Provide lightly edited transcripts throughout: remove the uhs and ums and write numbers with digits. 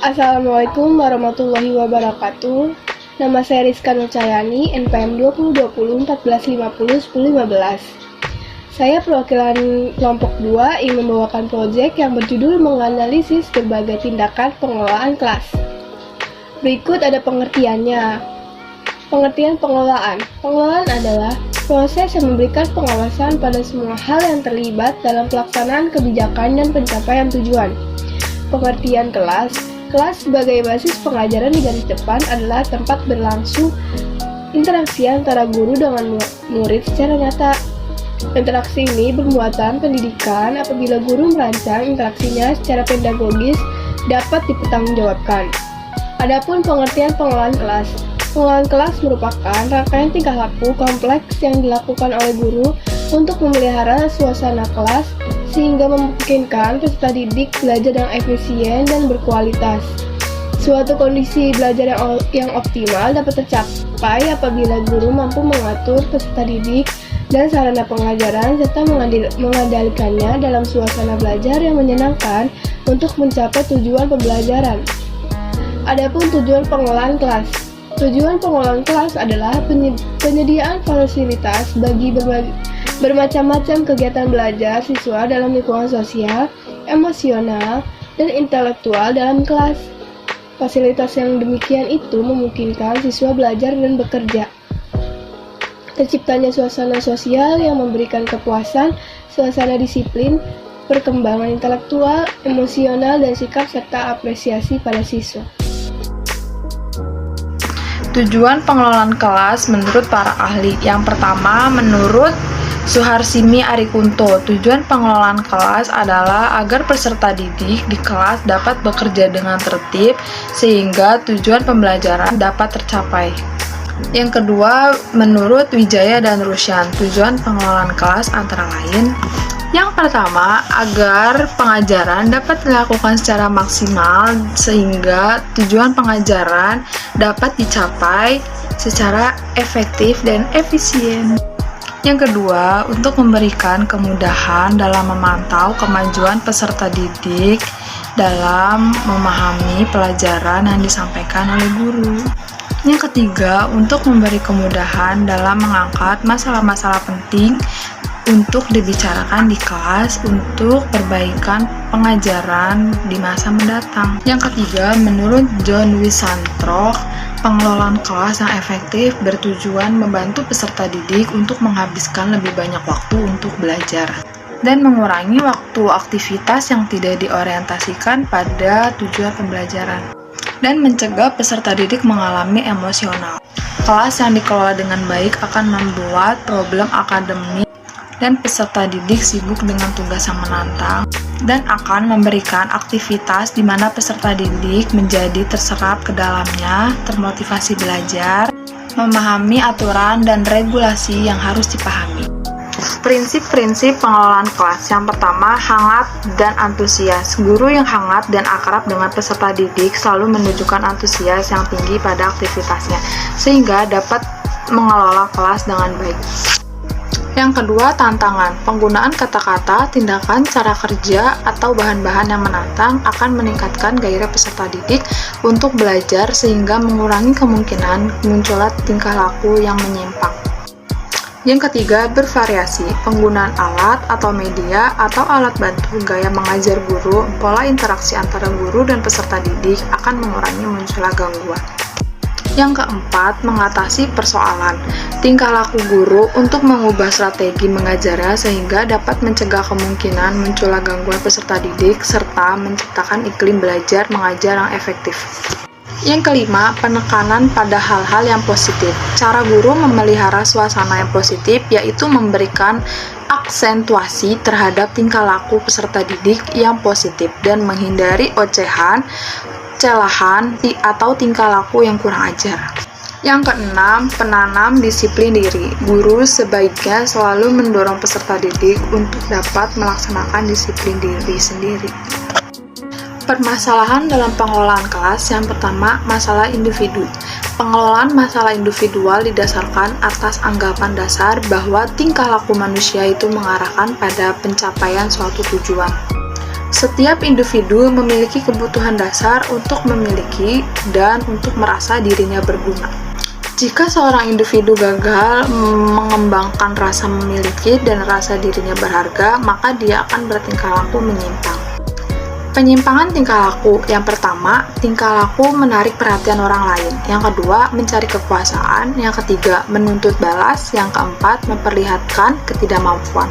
Assalamualaikum warahmatullahi wabarakatuh. Nama saya Rizka Nurcayani, NPM 2020 1450 1015. Saya perwakilan kelompok 2 ingin membawakan proyek yang berjudul menganalisis berbagai tindakan pengelolaan kelas. Berikut ada pengertiannya. Pengertian pengelolaan. Pengelolaan adalah proses yang memberikan pengawasan pada semua hal yang terlibat dalam pelaksanaan kebijakan dan pencapaian tujuan. Pengertian kelas. Kelas sebagai basis pengajaran di garis depan adalah tempat berlangsung interaksi antara guru dengan murid secara nyata. Interaksi ini bermuatan pendidikan apabila guru merancang interaksinya secara pedagogis dapat dipertanggungjawabkan. Adapun pengertian pengelolaan kelas. Pengelolaan kelas merupakan rangkaian tingkah laku kompleks yang dilakukan oleh guru untuk memelihara suasana kelas sehingga memungkinkan peserta didik belajar dengan efisien dan berkualitas. Suatu kondisi belajar yang optimal dapat tercapai apabila guru mampu mengatur peserta didik dan sarana pengajaran serta mengendalikannya dalam suasana belajar yang menyenangkan untuk mencapai tujuan pembelajaran. Adapun tujuan pengelolaan kelas. Tujuan pengelolaan kelas adalah penyediaan fasilitas bagi bermacam-macam kegiatan belajar siswa dalam lingkungan sosial, emosional, dan intelektual dalam kelas. Fasilitas yang demikian itu memungkinkan siswa belajar dan bekerja. Terciptanya suasana sosial yang memberikan kepuasan, suasana disiplin, perkembangan intelektual, emosional, dan sikap serta apresiasi pada siswa. Tujuan pengelolaan kelas menurut para ahli. Yang pertama, menurut Suharsimi Arikunto, tujuan pengelolaan kelas adalah agar peserta didik di kelas dapat bekerja dengan tertib sehingga tujuan pembelajaran dapat tercapai. Yang kedua, menurut Wijaya dan Rusyan, tujuan pengelolaan kelas antara lain: yang pertama, agar pengajaran dapat dilakukan secara maksimal sehingga tujuan pengajaran dapat dicapai secara efektif dan efisien. Yang kedua, untuk memberikan kemudahan dalam memantau kemajuan peserta didik dalam memahami pelajaran yang disampaikan oleh guru. Yang ketiga, untuk memberi kemudahan dalam mengangkat masalah-masalah penting untuk dibicarakan di kelas untuk perbaikan pengajaran di masa mendatang. Yang ketiga, menurut John Wisantro, pengelolaan kelas yang efektif bertujuan membantu peserta didik untuk menghabiskan lebih banyak waktu untuk belajar dan mengurangi waktu aktivitas yang tidak diorientasikan pada tujuan pembelajaran dan mencegah peserta didik mengalami emosional. Kelas yang dikelola dengan baik akan membuat problem akademik dan peserta didik sibuk dengan tugas yang menantang dan akan memberikan aktivitas di mana peserta didik menjadi terserap ke dalamnya, termotivasi belajar, memahami aturan dan regulasi yang harus dipahami. Prinsip-prinsip pengelolaan kelas. Yang pertama, hangat dan antusias. Guru yang hangat dan akrab dengan peserta didik selalu menunjukkan antusias yang tinggi pada aktivitasnya sehingga dapat mengelola kelas dengan baik. Yang kedua, tantangan. Penggunaan kata-kata, tindakan, cara kerja, atau bahan-bahan yang menantang akan meningkatkan gairah peserta didik untuk belajar sehingga mengurangi kemungkinan munculnya tingkah laku yang menyimpang. Yang ketiga, bervariasi. Penggunaan alat atau media atau alat bantu gaya mengajar guru, pola interaksi antara guru dan peserta didik akan mengurangi munculnya gangguan. Yang keempat, mengatasi persoalan. Tingkah laku guru untuk mengubah strategi mengajarnya sehingga dapat mencegah kemungkinan munculnya gangguan peserta didik serta menciptakan iklim belajar mengajar yang efektif. Yang kelima, penekanan pada hal-hal yang positif. Cara guru memelihara suasana yang positif yaitu memberikan aksentuasi terhadap tingkah laku peserta didik yang positif dan menghindari ocehan, celahan, atau tingkah laku yang kurang ajar. Yang keenam, penanam disiplin diri. Guru sebaiknya selalu mendorong peserta didik untuk dapat melaksanakan disiplin diri sendiri. Permasalahan dalam pengelolaan kelas. Yang pertama, masalah individu. Pengelolaan masalah individual didasarkan atas anggapan dasar bahwa tingkah laku manusia itu mengarahkan pada pencapaian suatu tujuan. Setiap individu memiliki kebutuhan dasar untuk memiliki dan untuk merasa dirinya berguna. Jika seorang individu gagal mengembangkan rasa memiliki dan rasa dirinya berharga, maka dia akan bertingkah laku menyimpang. Penyimpangan tingkah laku. Yang pertama, tingkah laku menarik perhatian orang lain. Yang kedua, mencari kekuasaan. Yang ketiga, menuntut balas. Yang keempat, memperlihatkan ketidakmampuan.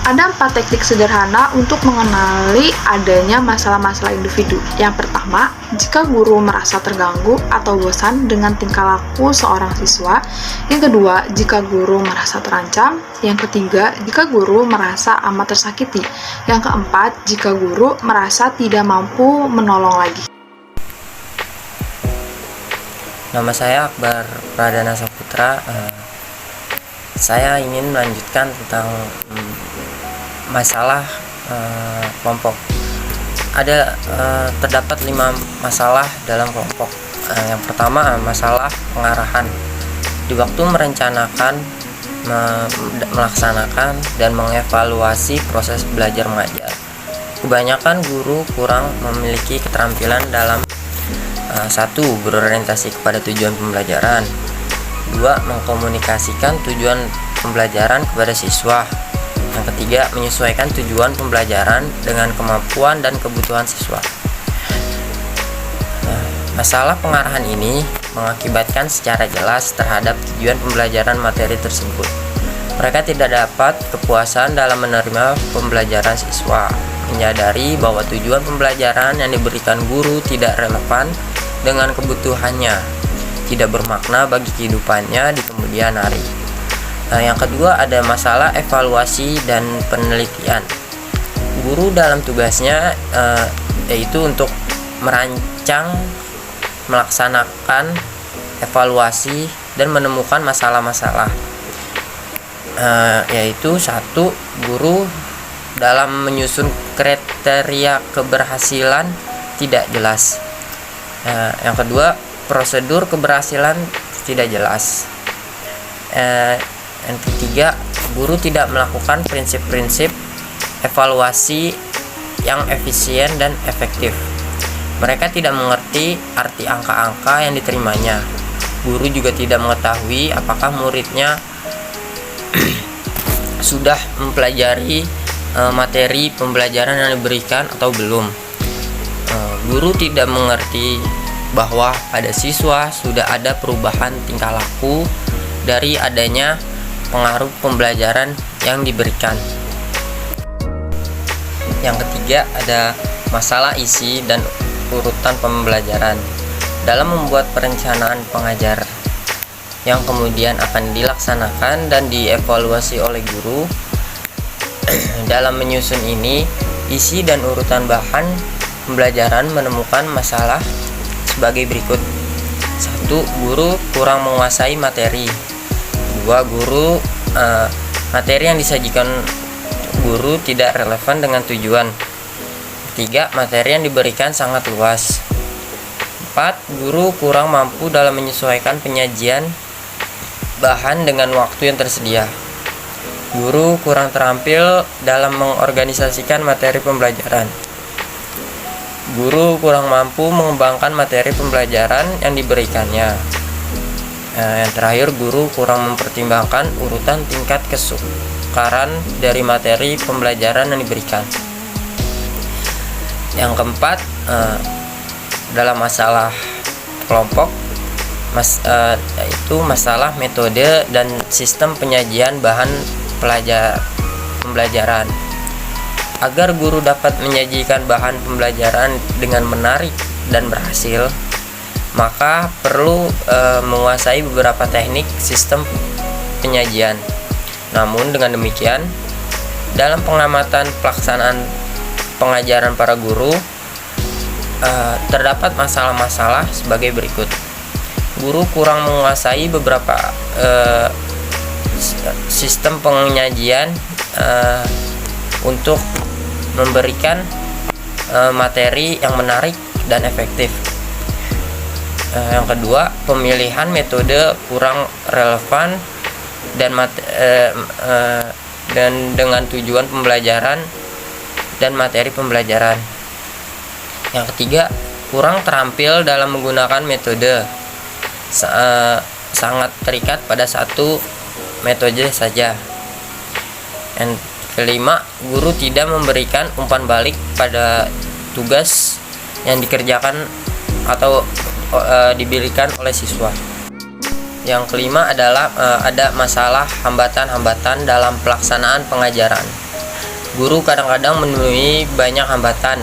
Ada 4 teknik sederhana untuk mengenali adanya masalah-masalah individu. Yang pertama, jika guru merasa terganggu atau bosan dengan tingkah laku seorang siswa. Yang kedua, jika guru merasa terancam. Yang ketiga, jika guru merasa amat tersakiti. Yang keempat, jika guru merasa tidak mampu menolong lagi. Nama saya Akbar Pradana Saputra. Saya ingin melanjutkan tentang masalah kelompok. Terdapat 5 masalah dalam kelompok. Yang pertama, masalah pengarahan. Di waktu merencanakan, melaksanakan, dan mengevaluasi proses belajar mengajar, kebanyakan guru kurang memiliki keterampilan dalam 1. Berorientasi kepada tujuan pembelajaran. 2. Mengkomunikasikan tujuan pembelajaran kepada siswa. Yang ketiga, menyesuaikan tujuan pembelajaran dengan kemampuan dan kebutuhan siswa. Masalah pengarahan ini mengakibatkan secara jelas terhadap tujuan pembelajaran materi tersebut. Mereka tidak dapat kepuasan dalam menerima pembelajaran siswa, menyadari bahwa tujuan pembelajaran yang diberikan guru tidak relevan dengan kebutuhannya, tidak bermakna bagi kehidupannya di kemudian hari. Yang kedua, ada masalah evaluasi dan penelitian. Guru dalam tugasnya yaitu untuk merancang, melaksanakan evaluasi dan menemukan masalah-masalah. Yaitu 1. Guru dalam menyusun kriteria keberhasilan tidak jelas. Yang kedua, prosedur keberhasilan tidak jelas. Yang ketiga, guru tidak melakukan prinsip-prinsip evaluasi yang efisien dan efektif. Mereka tidak mengerti arti angka-angka yang diterimanya. Guru juga tidak mengetahui apakah muridnya sudah mempelajari materi pembelajaran yang diberikan atau belum. Guru tidak mengerti bahwa pada siswa sudah ada perubahan tingkah laku dari adanya pengaruh pembelajaran yang diberikan. Yang ketiga, ada masalah isi dan urutan pembelajaran. Dalam membuat perencanaan pengajar yang kemudian akan dilaksanakan dan dievaluasi oleh guru, dalam menyusun ini, isi dan urutan bahan pembelajaran menemukan masalah sebagai berikut. 1. Guru kurang menguasai materi. 2. Materi yang disajikan guru tidak relevan dengan tujuan. 3. Materi yang diberikan sangat luas. 4. Guru kurang mampu dalam menyesuaikan penyajian bahan dengan waktu yang tersedia. Guru kurang terampil dalam mengorganisasikan materi pembelajaran. Guru kurang mampu mengembangkan materi pembelajaran yang diberikannya. Yang terakhir, guru kurang mempertimbangkan urutan tingkat kesukaran dari materi pembelajaran yang diberikan. Yang keempat, dalam masalah kelompok, yaitu masalah metode dan sistem penyajian bahan pembelajaran. Agar guru dapat menyajikan bahan pembelajaran dengan menarik dan berhasil, maka perlu menguasai beberapa teknik sistem penyajian. Namun dengan demikian, dalam pengamatan pelaksanaan pengajaran para guru, terdapat masalah-masalah sebagai berikut. Guru kurang menguasai beberapa sistem penyajian untuk memberikan materi yang menarik dan efektif. Yang kedua, pemilihan metode kurang relevan dan dengan tujuan pembelajaran dan materi pembelajaran. Yang ketiga, kurang terampil dalam menggunakan metode, sangat terikat pada satu metode saja. Yang kelima, guru tidak memberikan umpan balik pada tugas yang dikerjakan atau diberikan oleh siswa. Yang kelima adalah ada masalah hambatan-hambatan dalam pelaksanaan pengajaran. Guru kadang-kadang menemui banyak hambatan.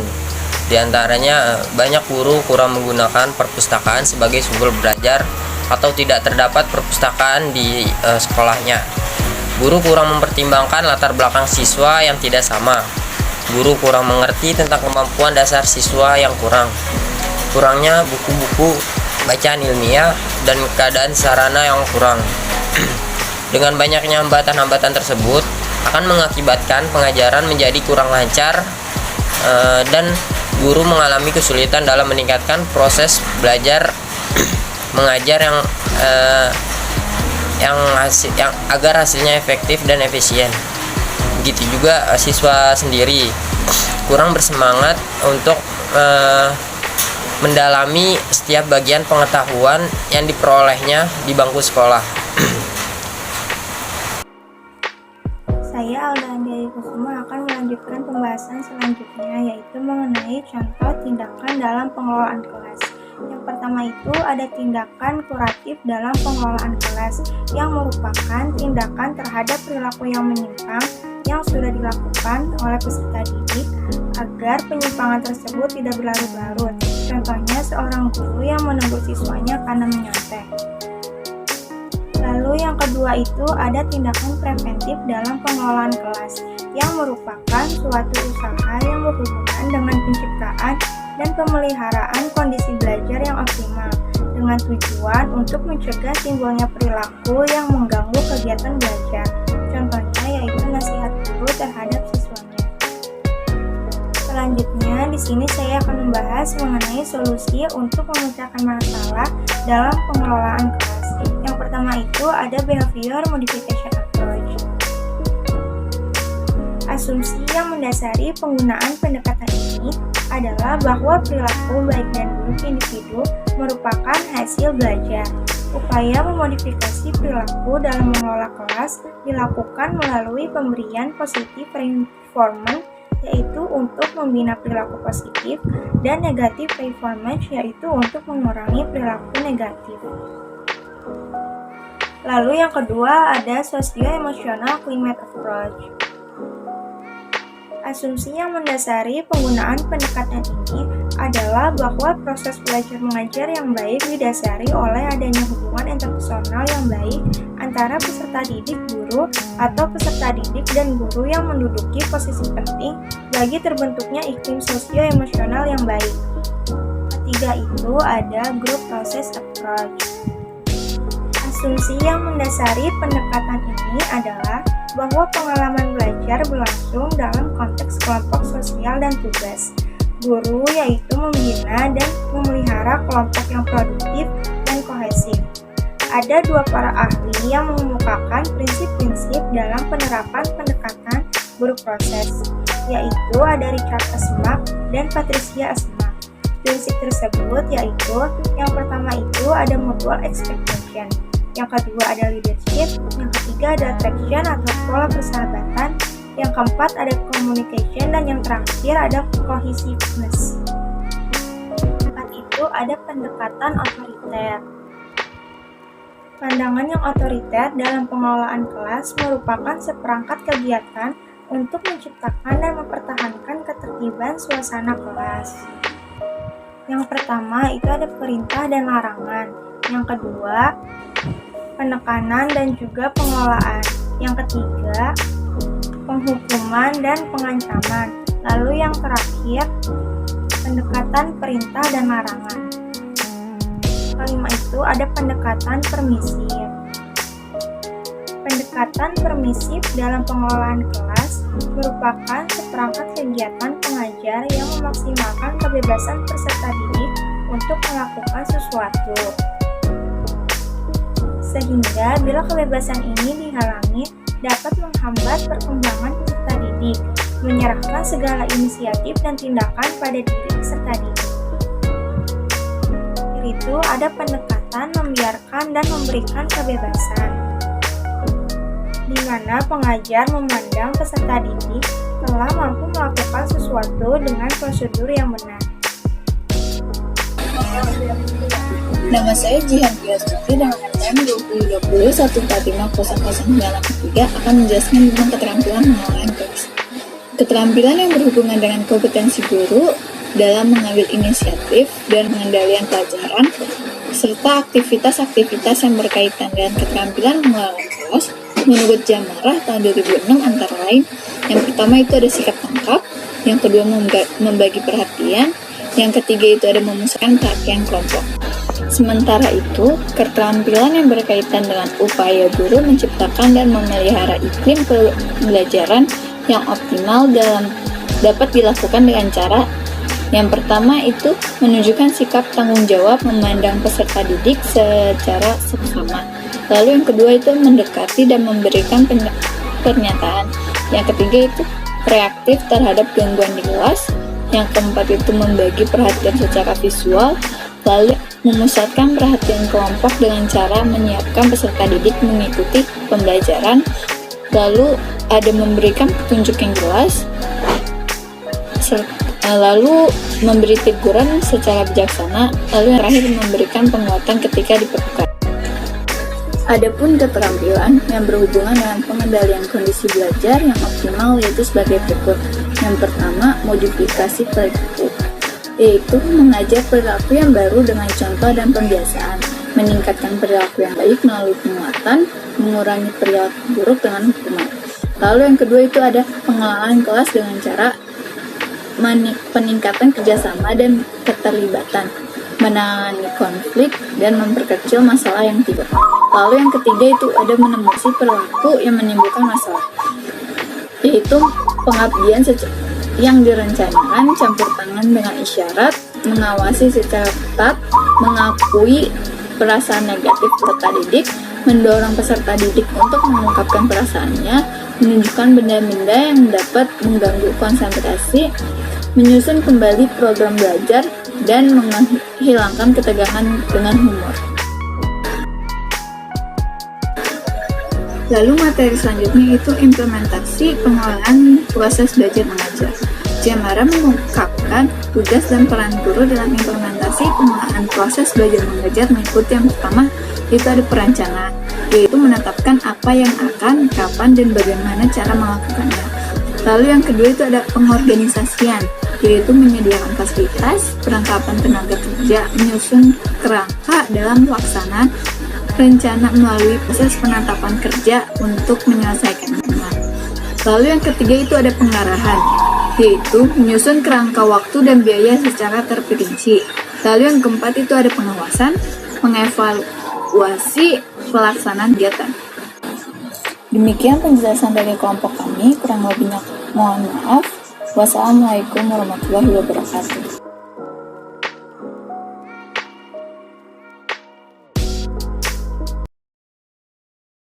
Di antaranya banyak guru kurang menggunakan perpustakaan sebagai sumber belajar atau tidak terdapat perpustakaan di sekolahnya. Guru kurang mempertimbangkan latar belakang siswa yang tidak sama. Guru kurang mengerti tentang kemampuan dasar siswa yang kurangnya buku-buku bacaan ilmiah dan keadaan sarana yang kurang. Dengan banyaknya hambatan-hambatan tersebut akan mengakibatkan pengajaran menjadi kurang lancar dan guru mengalami kesulitan dalam meningkatkan proses belajar mengajar yang agar hasilnya efektif dan efisien. Begitu juga siswa sendiri kurang bersemangat untuk mendalami setiap bagian pengetahuan yang diperolehnya di bangku sekolah. Saya Alda Andiari Kusuma akan melanjutkan pembahasan selanjutnya, yaitu mengenai contoh tindakan dalam pengelolaan kelas. Yang pertama itu ada tindakan kuratif dalam pengelolaan kelas, yang merupakan tindakan terhadap perilaku yang menyimpang yang sudah dilakukan oleh peserta didik agar penyimpangan tersebut tidak berlarut-larut. Contohnya seorang guru yang menegur siswanya karena menyontek. Lalu yang kedua itu ada tindakan preventif dalam pengelolaan kelas, yang merupakan suatu usaha yang berhubungan dengan penciptaan dan pemeliharaan kondisi belajar yang optimal dengan tujuan untuk mencegah timbulnya perilaku yang mengganggu kegiatan belajar. Contohnya yaitu nasihat guru terhadap siswanya. Selanjutnya di sini saya akan membahas mengenai solusi untuk memecahkan masalah dalam pengelolaan kelas. Yang pertama itu ada behavior modification approach. Asumsi yang mendasari penggunaan pendekatan ini adalah bahwa perilaku baik dan buruk individu merupakan hasil belajar. Upaya memodifikasi perilaku dalam mengelola kelas dilakukan melalui pemberian positive reinforcement, yaitu untuk membina perilaku positif, dan negative reinforcement, yaitu untuk mengurangi perilaku negatif. Lalu yang kedua ada socio-emotional climate approach. Asumsi yang mendasari penggunaan pendekatan ini adalah bahwa proses belajar mengajar yang baik didasari oleh adanya hubungan interpersonal yang baik antara peserta didik guru atau peserta didik dan guru yang menduduki posisi penting bagi terbentuknya iklim sosio-emosional yang baik. Ketiga itu ada group process approach. Asumsi yang mendasari pendekatan ini adalah bahwa pengalaman belajar berlangsung dalam konteks kelompok sosial dan tugas guru, yaitu membina dan memelihara kelompok yang produktif dan kohesif. Ada dua para ahli yang mengemukakan prinsip-prinsip dalam penerapan pendekatan group proses, yaitu ada Richard Asmak dan Patricia Asmak. Prinsip tersebut yaitu yang pertama itu ada mutual expectation, yang kedua ada leadership, yang ketiga ada attraction atau pola persahabatan, yang keempat ada communication, dan yang terakhir ada cohesiveness. Keempat itu ada pendekatan otoriter. Pandangan yang otoriter dalam pengelolaan kelas merupakan seperangkat kegiatan untuk menciptakan dan mempertahankan ketertiban suasana kelas. Yang pertama itu ada perintah dan larangan. Yang kedua, penekanan dan juga pengelolaan. Yang ketiga, penghukuman dan pengancaman. Lalu yang terakhir, pendekatan perintah dan larangan. Kelima itu ada pendekatan permisif. Pendekatan permisif dalam pengelolaan kelas merupakan seperangkat kegiatan pengajar yang memaksimalkan kebebasan peserta didik untuk melakukan sesuatu. Sehingga bila kebebasan ini dihalangi dapat menghambat perkembangan peserta didik. menyerahkan segala inisiatif dan tindakan pada diri peserta didik. Itu ada pendekatan membiarkan dan memberikan kebebasan, di mana pengajar memandang peserta didik telah mampu melakukan sesuatu dengan prosedur yang benar. Nama saya Jihan Piastuti dengan NPM 2020-145-009 akan menjelaskan tentang keterampilan mengelola kelas. Keterampilan yang berhubungan dengan kompetensi guru dalam mengambil inisiatif dan pengendalian pelajaran, serta aktivitas-aktivitas yang berkaitan dengan keterampilan mengelola kelas, menurut Jamarah tahun 2006 antara lain, yang pertama itu ada sikap tangkap, yang kedua membagi perhatian, yang ketiga itu ada memusatkan perhatian kelompok. Sementara itu, keterampilan yang berkaitan dengan upaya guru menciptakan dan memelihara iklim pembelajaran yang optimal dapat dilakukan dengan cara yang pertama itu menunjukkan sikap tanggung jawab memandang peserta didik secara seksama. Lalu yang kedua itu mendekati dan memberikan pernyataan. Yang ketiga itu reaktif terhadap gangguan di kelas. Yang keempat itu membagi perhatian secara visual. Lalu memusatkan perhatian kelompok dengan cara menyiapkan peserta didik mengikuti pembelajaran. Lalu ada memberikan petunjuk yang jelas. Lalu memberi teguran secara bijaksana, lalu yang terakhir memberikan penguatan ketika diperlukan. Adapun keterampilan yang berhubungan dengan pengendalian kondisi belajar yang optimal yaitu sebagai berikut. Yang pertama, modifikasi perilaku, yaitu mengajar perilaku yang baru dengan contoh dan pembiasaan, meningkatkan perilaku yang baik melalui penguatan, mengurangi perilaku buruk dengan hukuman. Lalu yang kedua itu ada pengelolaan kelas dengan cara peningkatan kerjasama dan keterlibatan, menangani konflik, dan memperkecil masalah yang timbul. Lalu yang ketiga itu ada menemukan perilaku yang menimbulkan masalah, yaitu pengabdian yang direncanakan, campur tangan dengan isyarat, mengawasi secara ketat, mengakui perasaan negatif peserta didik, mendorong peserta didik untuk mengungkapkan perasaannya, menunjukkan benda-benda yang dapat mengganggu konsentrasi, menyusun kembali program belajar, dan menghilangkan ketegangan dengan humor. Lalu materi selanjutnya itu implementasi pengelolaan proses belajar mengajar. Jamarah mengungkapkan tugas dan peran guru dalam implementasi pengelolaan proses belajar mengajar mengikuti yang pertama itu ada perencanaan, yaitu menetapkan apa yang akan, kapan, dan bagaimana cara melakukannya. Lalu yang kedua itu ada pengorganisasian, yaitu menyediakan fasilitas, perlengkapan tenaga kerja, menyusun kerangka dalam pelaksanaan rencana melalui proses penetapan kerja untuk menyelesaikannya. Lalu yang ketiga itu ada pengarahan, yaitu menyusun kerangka waktu dan biaya secara terperinci. Lalu yang keempat itu ada pengawasan, mengevaluasi pelaksanaan kegiatan. Demikian penjelasan dari kelompok kami, kurang lebihnya mohon maaf. Wassalamualaikum warahmatullahi wabarakatuh.